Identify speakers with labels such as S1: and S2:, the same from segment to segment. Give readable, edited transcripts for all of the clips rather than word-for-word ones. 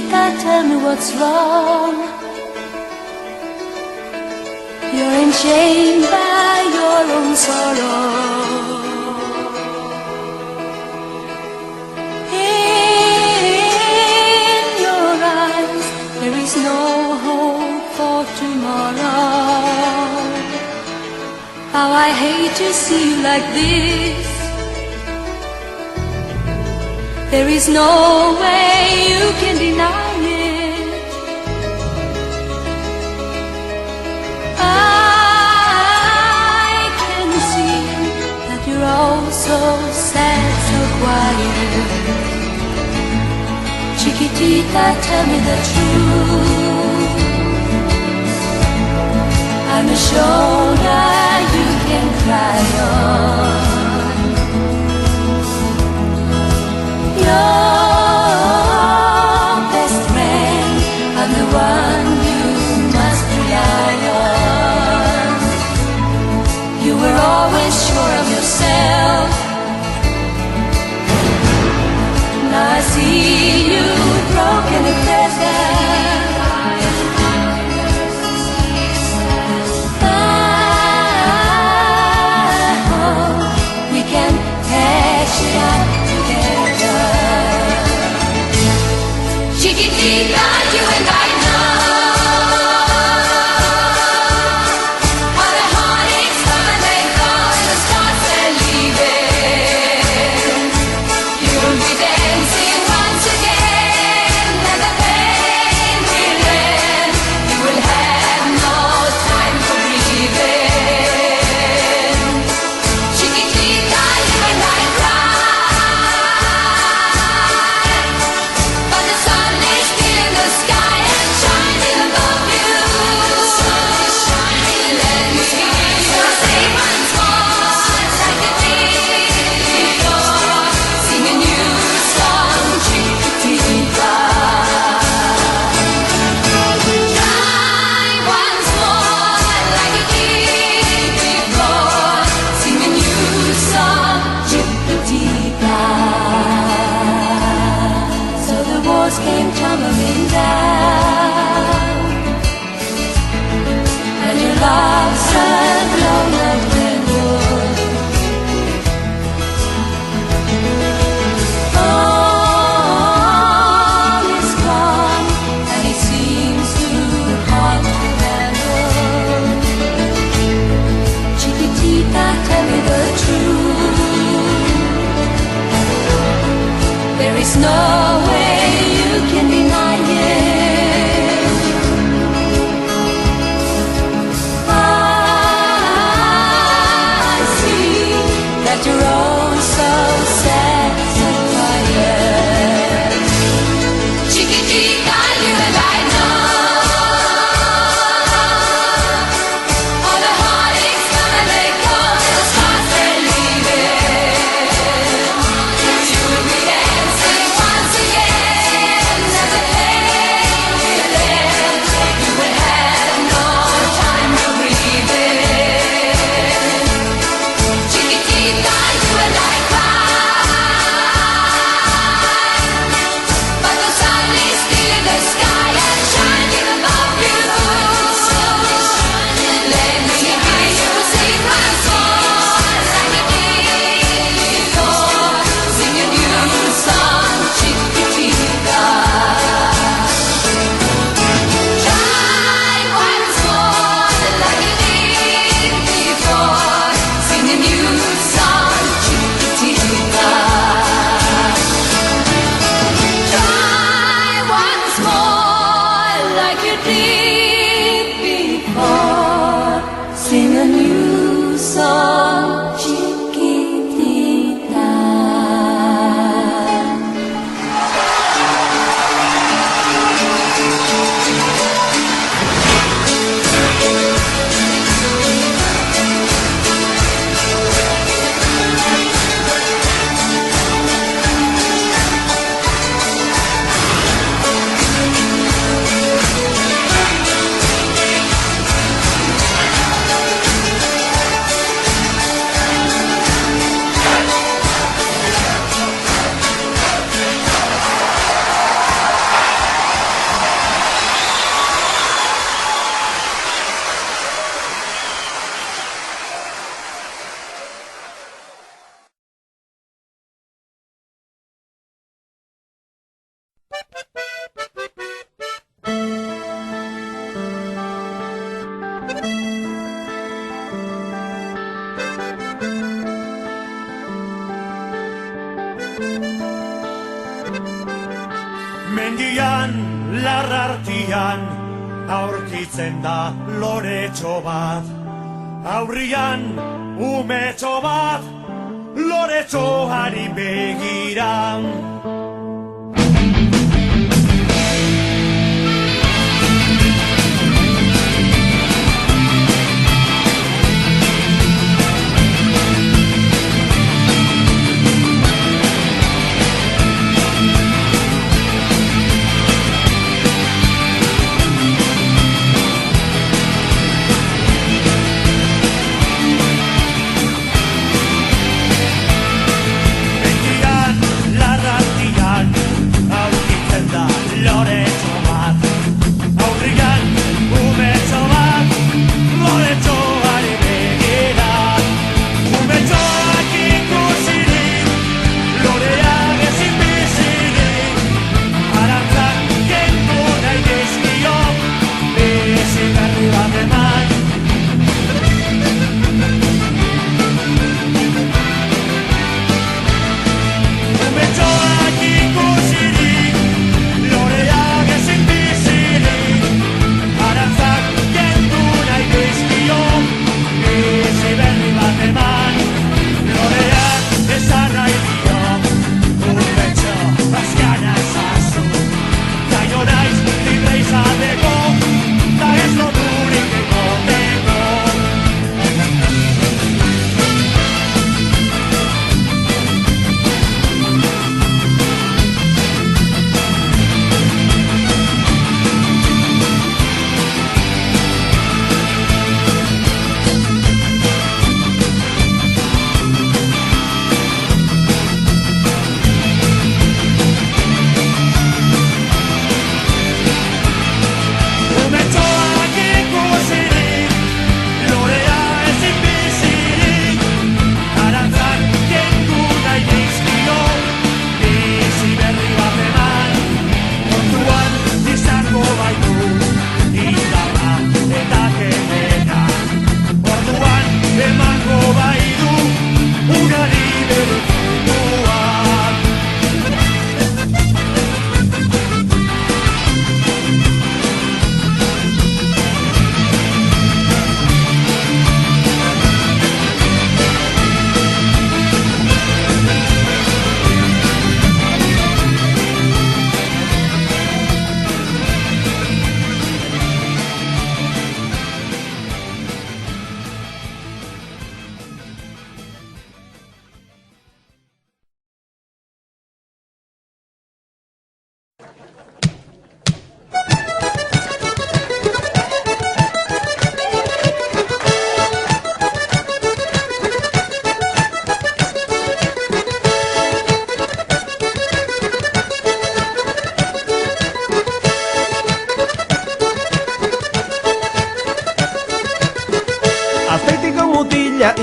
S1: Chiquitita, tell me what's wrong. You're enchained by your own sorrow. In your eyes there is no hope for tomorrow. How I hate to see you like this. There is no way you can deny it. I can see that you're all so sad, so quiet. Chiquitita, tell me the truth. I'm a shoulder you can cry on. Your best friend, I'm the one you must rely on. You were always sure of yourself. Now I see you broken and better. We can hash it out together. Chiquitita, you and I know how the heartaches come and they go and the stars they're leaving. You'll be dancing once again and the pain will end. You will have no time for breathing. Chiquitita, you and I cry, but the sun is still in the sky and shining above you. Let me hear you say once more, like you did before, sing a new song, Chiquitita. Try once more, like you did before, sing a new song, Chiquitita. So the walls came tumbling down, and your love turned blown up redwood. All is gone, and it seems too hard to handle. Chiquitita, tell me the truth. There is no way you can deny it. I see that you're all so sad, so quiet. Chiquitita, you and I know all the heartaches come and they go and the stars they're leaving. You'll be dancing once again
S2: Mendian, larrartian, aurkitzen da loretxo bat. Aurrian, umetxo bat, loretxoari begiran.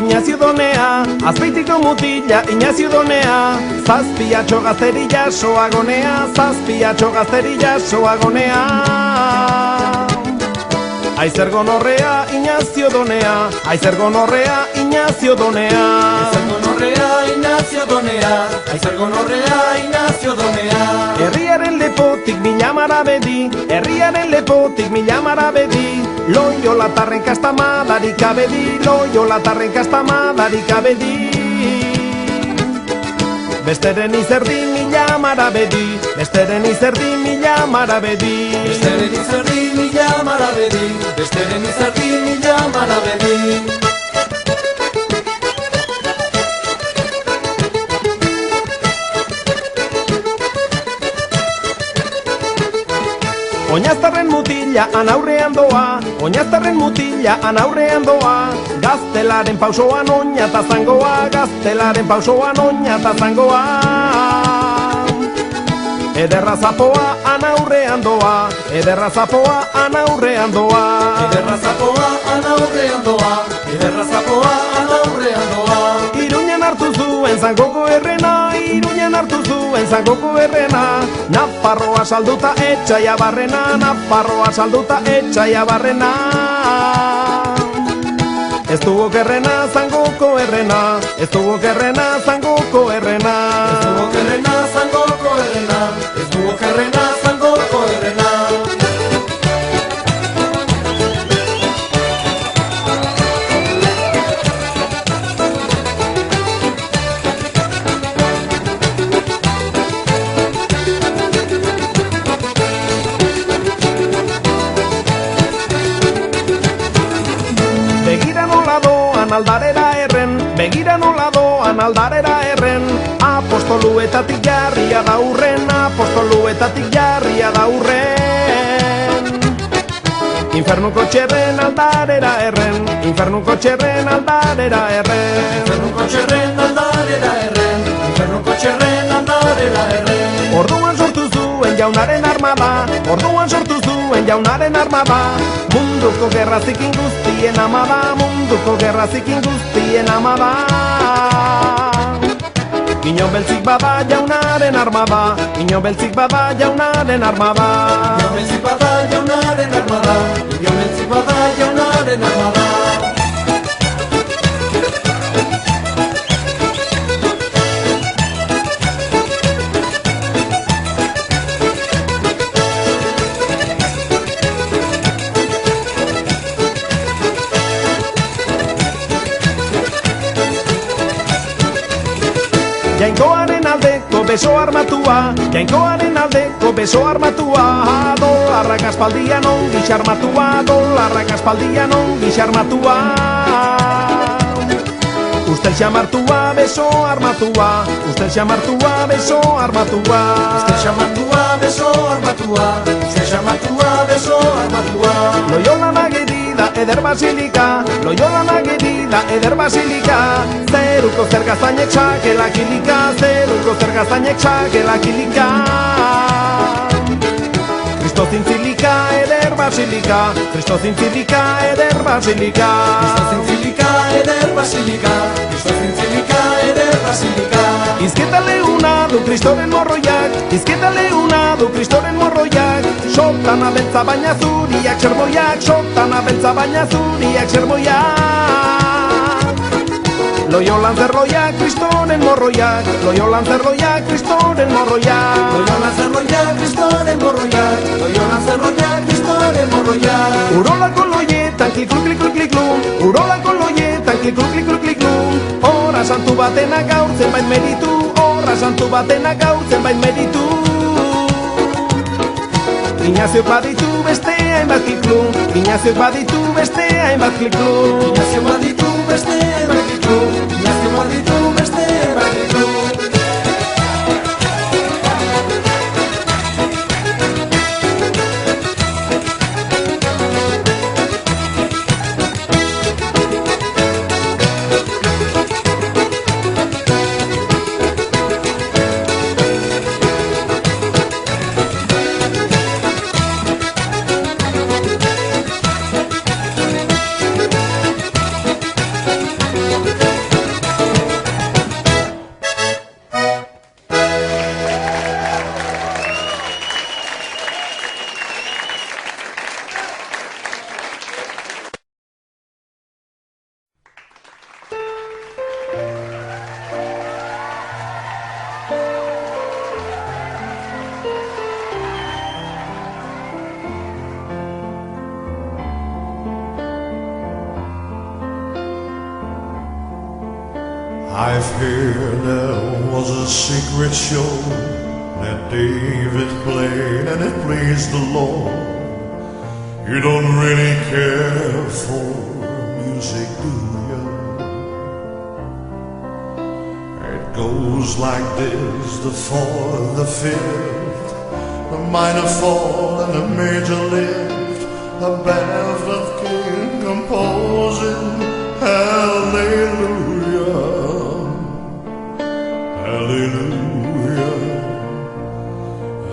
S3: Ignacio Donea, Azpeitiko mutila Ignacio Donea, zazpiatxo gazterilla soagonea, zazpiatxo gazterilla soagonea. Aizer gonorrea Ignacio Donea, aizer gonorrea Ignacio Donea,
S4: aizer gonorrea Ignacio Donea, aizer gonorrea Ignacio Donea.
S3: Herriaren lepotik mila marabedi, herriaren lepotik mila marabedi, Loiolatarren kastamadarik abedi, Loiolatarren kastamadarik abedi. Besteren izerdi mila marabedi, besteren izerdi mila marabedi,
S4: besteren izerdi mila marabedi, besteren izerdi mila marabedi.
S3: Oñaztarren mutila anaurrean doa, oñaztarren mutila anaurrean doa, gaztelaren pausoan oñata zangoa, gaztelaren pausoan oñata zangoa. Ederra zapoa anaurrean doa, ederra zapoa anaurrean doa,
S4: ederra zapoa anaurrean doa, ederra zapoa anaurrean doa.
S3: Iruñan hartu zuen zangoko errena, Iruñan hartu zuen zangoko errena, Nafarroa salduta etxaia barrena, Nafarroa salduta etxaia barrena. Ez dugu kerrena zangoko errena, ez dugu kerrena zangoko errena,
S4: ez dugu kerrena zangoko errena, ez dugu kerrena zangoko errena.
S3: kontxerren aldarera erren, apostoluetatik jarria daurren, apostoluetatik jarria daurren. Infernuko txerren aldarera erren, infernuko txerren aldarera erren.
S4: Infernuko txerren aldarera erren, infernuko txerren aldarera erren.
S3: Orduan sortu zuen jaunaren armada, orduan sortu zuen jaunaren armada. Munduko gerra zikin guztien amada, munduko gerra zikin guztien amada. Ino beltzik bada jaunaren armada, ino beltzik bada jaunaren armada.
S4: Ino beltzik bada jaunaren armada, ino beltzik bada jaunaren armada.
S3: Jainkoaren aldeko beso armatua, jainkoaren aldeko beso armatua. Dolarrak aspaldian ongi xarmatua, dolarrak aspaldian ongi xarmatua. Ustel xamartua, beso armatua, ustel xamartua, beso armatua.
S4: Ustel xamartua, beso armatua, ustel xamartua, beso armatua.
S3: Loiola nagerida, eder basilika, Loiola nagerida, eder basilika. Zeruko zer gaztainek sakela kilika, zeruko zer gaztainek sakela kilika. Kristo zintzilika, eder basilika, Kristo zintzilika, eder basilika.
S4: Kristo zintzilika, eder basilika, Kristo zintzilika, eder basilika.
S3: Izketa lehuna du Kristoren morroiak, izketa lehuna du Kristoren morroiak. Sotan abeltza baina zuriak serboiak, sotan abeltza baina zuriak serboiak. Loiolan zerroiak, Kristoren morroiak, Loiolan zerroiak, Kristoren morroiak.
S4: Loiolan zerroiak, Kristoren morroiak, Loiolan zerroiak, Kristoren morroiak.
S3: Urolako loietan kliklu, kliklu, kliklu, urolako loietan kliklu, kliklu, kliklu. Hora santu batenak gaur zenbait meritu, hora santu batenak gaur zenbait meritu. Ignaziok baditu beste hainbat kliklu, Ignaziok baditu beste hainbat kliklu.
S4: Ignaziok baditu beste hainbat kliklu, Ignaziok baditu beste hainbat kliklu.
S2: I've heard there was a secret show that David played and it pleased the Lord. You don't really care for music, do you? It goes like this, the fourth, the fifth, the minor fall and the major lift, a band of king composing hallelujah. Hallelujah,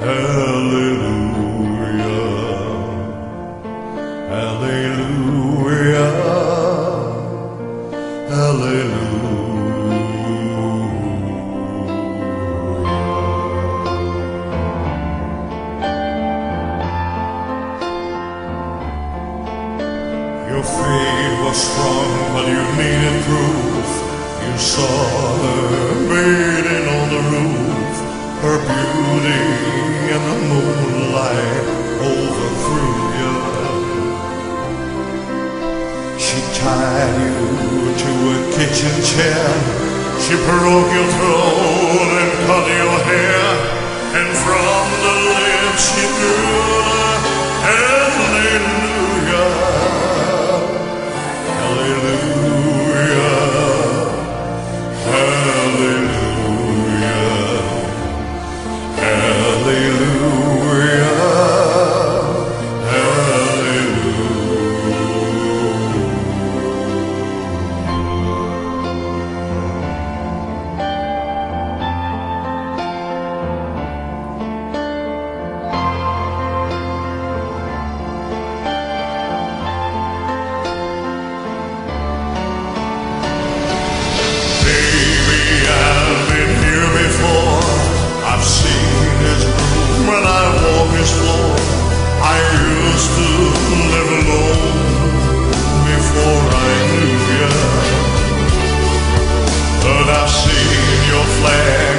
S2: hallelujah, hallelujah, hallelujah. Your faith was strong, but you needed proof. You saw her bathing on the roof, her beauty in the moonlight overthrew you. She tied you to a kitchen chair, she broke your throat and cut your hair, and from the lips she drew the hallelujah, hallelujah. love is for. I used to live alone before I knew you. But I've seen your flag